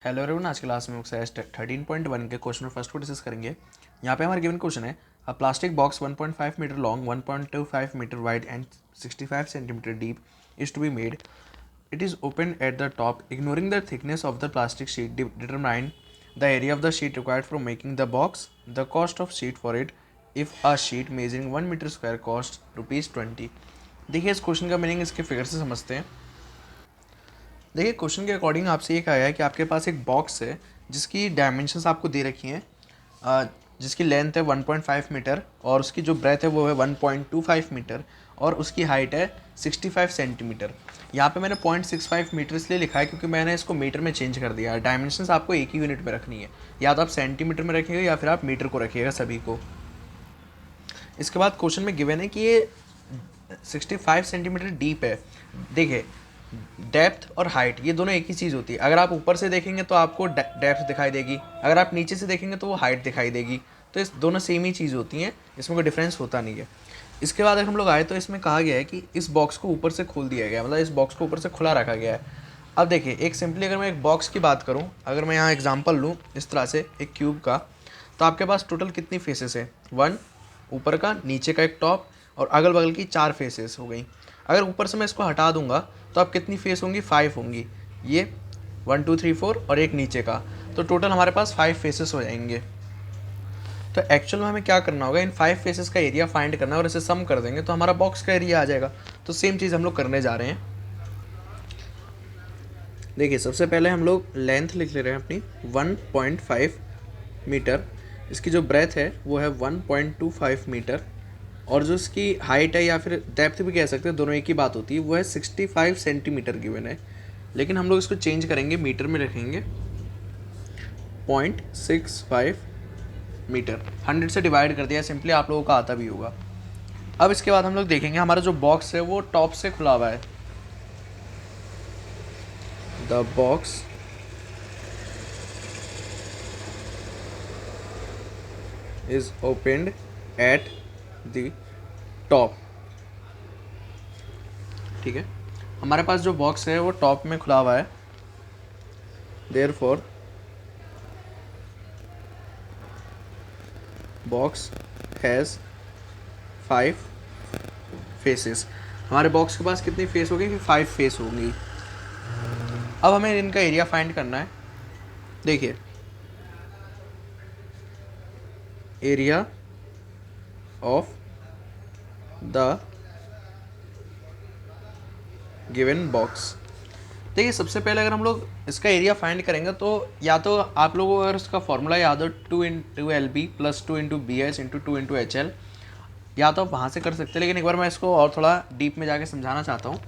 Hello everyone, आज class में exercise 13.1 के क्वेश्चन नंबर फर्स्ट को डिस्कस करेंगे। यहाँ पे हमारा गिवन क्वेश्चन है a plastic box 1.5 metre long, 1.25 metre wide and 65 centimetre deep is to be made. It is opened at the top. Ignoring the thickness of the plastic sheet, determine the area of the sheet required for making the box. The cost of sheet for it, if a sheet measuring 1 meter square costs ₹20. देखिए इस question का meaning इसके figure से समझते हैं। देखिए question के according आपसे ये कहा गया है कि आपके पास एक बॉक्स है जिसकी डायमेंशंस आपको दे रखी हैं, जिसकी लेंथ है 1.5 मीटर और उसकी जो ब्रेथ है वो है 1.25 मीटर और उसकी हाइट है 65 सेंटीमीटर। यहाँ पे मैंने 0.65 मीटर इसलिए लिखा है क्योंकि मैंने इसको मीटर में चेंज कर दिया है। डायमेंशंस आपको एक ही यूनिट में रखनी है, या तो आप सेंटीमीटर में रखिएगा या फिर आप मीटर को रखिएगा सभी को। इसके बाद क्वेश्चन में गिवन है कि ये 65 सेंटीमीटर डीप है। देखिए डेप्थ और हाइट ये दोनों एक ही चीज़ होती है। अगर आप ऊपर से देखेंगे तो आपको डेप्थ दिखाई देगी, अगर आप नीचे से देखेंगे तो वो हाइट दिखाई देगी। तो इस दोनों सेम ही चीज़ होती हैं, इसमें कोई डिफरेंस होता नहीं है। इसके बाद अगर हम लोग आए तो इसमें कहा गया है कि इस बॉक्स को ऊपर से खोल दिया गया, मतलब इस बॉक्स को ऊपर से खुला रखा गया है। अब देखिए एक सिंपली अगर मैं एक बॉक्स की बात करूँ, अगर मैं यहाँ एग्जाम्पल लूँ इस तरह से एक क्यूब का, तो आपके पास टोटल कितनी फेसेस है? 1 ऊपर का, नीचे का एक टॉप और अगल बगल की 4 फेसेस हो गई। अगर ऊपर से मैं इसको हटा दूंगा तो अब कितनी फेस होंगी? 5 होंगी। ये 1 2 3 4 और एक नीचे का, तो टोटल हमारे पास 5 फेसेस हो जाएंगे। तो एक्चुअल में हमें क्या करना होगा, इन 5 फेसेस का एरिया फाइंड करना है और इसे सम कर देंगे तो हमारा बॉक्स का एरिया आ जाएगा। तो सेम चीज़ हम लोग करने जा रहे हैं। देखिए सबसे पहले हम लोग लेंथ लिख ले रहे हैं अपनी 1.5 मीटर, इसकी जो ब्रेथ है वो है 1.25 मीटर और जो इसकी हाइट है या फिर डेप्थ भी कह सकते हैं, दोनों एक ही बात होती है, वो है 65 सेंटीमीटर गिवन है। लेकिन हम लोग इसको चेंज करेंगे, मीटर में रखेंगे 0.65 मीटर। 100 से डिवाइड कर दिया सिंपली, आप लोगों का आता भी होगा। अब इसके बाद हम लोग देखेंगे हमारा जो बॉक्स है वो टॉप से खुला हुआ है। The box is opened at the top. ठीक है, हमारे पास जो बॉक्स है वो टॉप में खुला हुआ है। Therefore box has 5 faces. हमारे बॉक्स के पास कितनी फेस होगी? 5 फेस होंगी। अब हमें इनका एरिया फाइंड करना है। देखिए area of the given box. देखिए सबसे पहले अगर हम लोग इसका एरिया फाइंड करेंगे तो या तो आप लोगों को अगर इसका फॉर्मूला याद हो 2 × LB + 2 × BH × 2 × HL, या तो आप वहाँ से कर सकते हैं। लेकिन एक बार मैं इसको और थोड़ा डीप में जाके समझाना चाहता हूँ।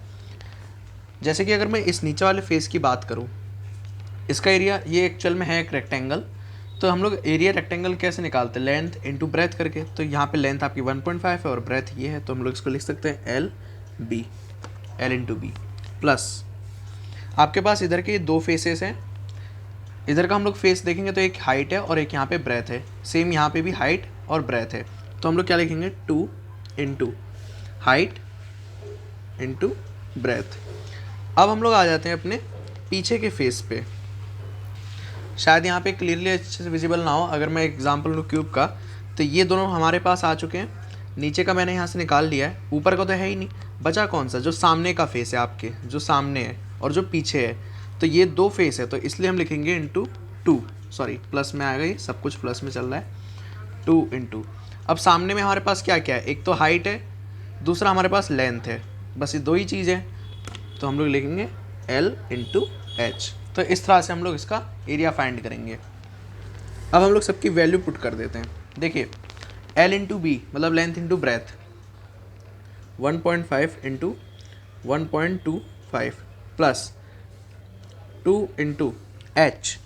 जैसे कि अगर मैं इस नीचे वाले फेस की बात करूँ, इसका एरिया ये एक्चुअल में है एक रेक्टेंगल, तो हम लोग एरिया रेक्टेंगल कैसे निकालते हैं? लेंथ इंटू ब्रेथ करके। तो यहाँ पे लेंथ आपकी 1.5 है और ब्रेथ ये है, तो हम लोग इसको लिख सकते हैं LB, L × B प्लस आपके पास इधर के 2 फेसेस हैं। इधर का हम लोग फेस देखेंगे तो एक हाइट है और एक यहाँ पे ब्रेथ है। सेम यहाँ पे भी हाइट और ब्रेथ है, तो हम लोग क्या लिखेंगे? 2 × हाइट इंटू ब्रेथ। अब हम लोग आ जाते हैं अपने पीछे के फेस पे। शायद यहाँ पे क्लियरली अच्छे से विजिबल ना हो, अगर मैं एग्जांपल लूँ क्यूब का, तो ये दोनों हमारे पास आ चुके हैं। नीचे का मैंने यहाँ से निकाल लिया है, ऊपर का तो है ही नहीं, बचा कौन सा? जो सामने का फेस है, आपके जो सामने है और जो पीछे है। तो ये 2 फेस है, तो इसलिए हम लिखेंगे इंटू 2, सॉरी प्लस में आ गई, सब कुछ प्लस में चल रहा है, 2 × अब सामने में हमारे पास क्या क्या है? एक तो हाइट है, दूसरा हमारे पास लेंथ है, बस ये 2 ही चीज़ है, तो हम लोग लिखेंगे L × H। तो इस तरह से हम लोग इसका एरिया फाइंड करेंगे। अब हम लोग सबकी वैल्यू पुट कर देते हैं। देखिए L × B मतलब length into breadth, 1.5 × 1.25 plus 2 × H।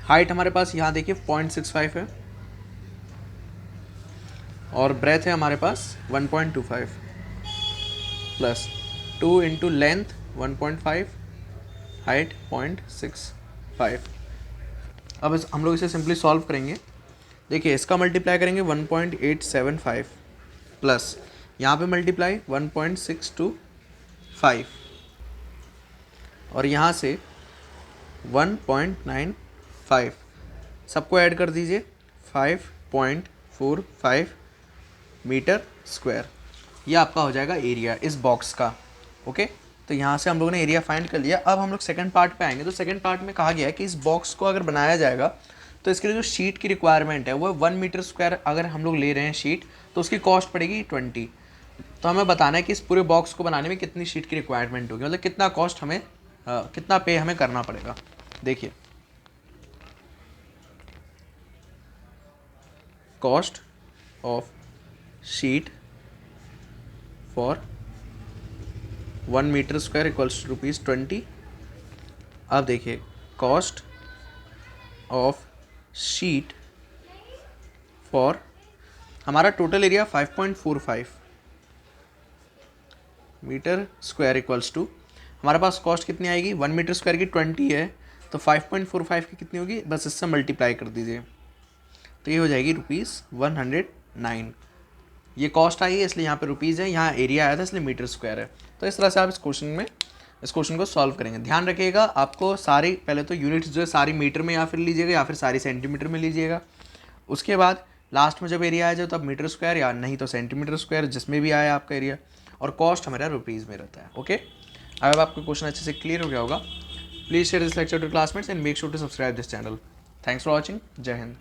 Height हमारे पास यहाँ देखिए 0.65 है और ब्रेथ है हमारे पास 1.25 प्लस 2 × लेंथ 1.5, हाइट 0.65। अब हम लोग इसे सिंपली सॉल्व करेंगे। देखिए इसका मल्टीप्लाई करेंगे 1.875 प्लस यहाँ पे मल्टीप्लाई 1.625 और यहाँ से 1.95, सबको ऐड कर दीजिए, 5.45 मीटर स्क्वायर। ये आपका हो जाएगा एरिया इस बॉक्स का। ओके, तो यहाँ से हम लोगों ने एरिया फाइंड कर लिया। अब हम लोग सेकंड पार्ट पे आएंगे। तो सेकंड पार्ट में कहा गया है कि इस बॉक्स को अगर बनाया जाएगा तो इसके लिए जो शीट की रिक्वायरमेंट है वो 1 मीटर स्क्वायर अगर हम लोग ले रहे हैं शीट, तो उसकी कॉस्ट पड़ेगी 20। तो हमें बताना है कि इस पूरे बॉक्स को बनाने में कितनी शीट की रिक्वायरमेंट होगी, मतलब कितना कॉस्ट हमें कितना पे हमें करना पड़ेगा। देखिए, cost of sheet for 1 metre square equals to ₹20। अब देखिए, कॉस्ट ऑफ शीट फॉर हमारा total area 5.45 metre square equals to, हमारे पास कॉस्ट कितनी आएगी, 1 मीटर स्क्वायर की 20 है, तो 5.45 की कितनी होगी, बस इससे मल्टीप्लाई कर दीजिए, तो ये हो जाएगी ₹109। ये कॉस्ट आई है इसलिए यहाँ पे रुपीज़ है, यहाँ एरिया आया था इसलिए मीटर स्क्वायर है। तो इस तरह से आप इस क्वेश्चन को सॉल्व करेंगे। ध्यान रखिएगा, आपको सारी पहले तो यूनिट्स जो है सारी मीटर में या फिर लीजिएगा या फिर सारी सेंटीमीटर में लीजिएगा। उसके बाद लास्ट में जब एरिया आ जाए तब मीटर स्क्वायर या नहीं तो सेंटीमीटर स्क्वायर, जिसमें भी आया आपका एरिया, और कॉस्ट हमारा रुपीज़ में रहता है। ओके, अब आपको क्वेश्चन अच्छे से क्लियर हो गया होगा। Please share this lecture to classmates and make sure to subscribe this channel. Thanks for watching. Jai Hind.